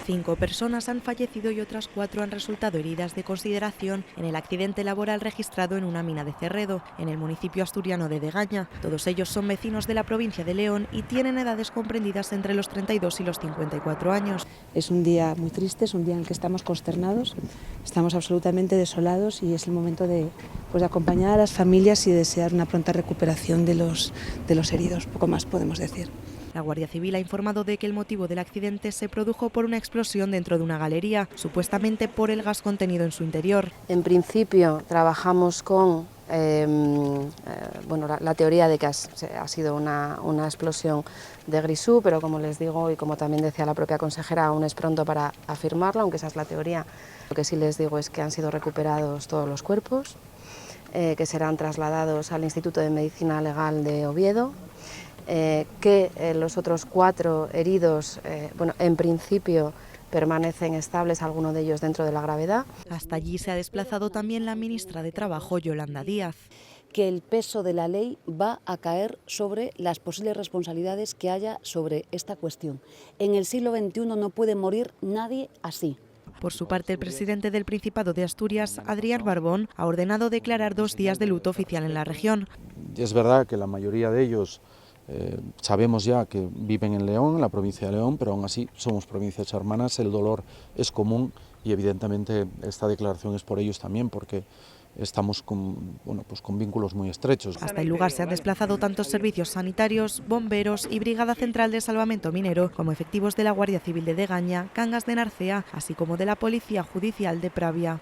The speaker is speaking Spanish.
5 personas han fallecido y otras 4 han resultado heridas de consideración en el accidente laboral registrado en una mina de Cerredo, en el municipio asturiano de Degaña. Todos ellos son vecinos de la provincia de León y tienen edades comprendidas entre los 32 y los 54 años. Es un día muy triste, es un día en el que estamos consternados, estamos absolutamente desolados y es el momento de acompañar a las familias y desear una pronta recuperación de los heridos. Poco más podemos decir. La Guardia Civil ha informado de que el motivo del accidente se produjo por una explosión dentro de una galería, supuestamente por el gas contenido en su interior. En principio trabajamos con la teoría de que ha sido una explosión de grisú, pero como les digo y como también decía la propia consejera, aún es pronto para afirmarlo, aunque esa es la teoría. Lo que sí les digo es que han sido recuperados todos los cuerpos, que serán trasladados al Instituto de Medicina Legal de Oviedo, que los otros 4 heridos, en principio permanecen estables, algunos de ellos dentro de la gravedad. Hasta allí se ha desplazado también la ministra de Trabajo, Yolanda Díaz. Que el peso de la ley va a caer sobre las posibles responsabilidades que haya sobre esta cuestión. En el siglo XXI no puede morir nadie así. Por su parte, el presidente del Principado de Asturias, Adrián Barbón, ha ordenado declarar 2 días de luto oficial en la región. Es verdad que la mayoría de ellos sabemos ya que viven en León, en la provincia de León, pero aún así somos provincias hermanas, el dolor es común y evidentemente esta declaración es por ellos también, porque estamos con vínculos muy estrechos. Hasta el lugar se han desplazado tantos servicios sanitarios, bomberos y Brigada Central de Salvamento Minero, como efectivos de la Guardia Civil de Degaña, Cangas de Narcea, así como de la Policía Judicial de Pravia.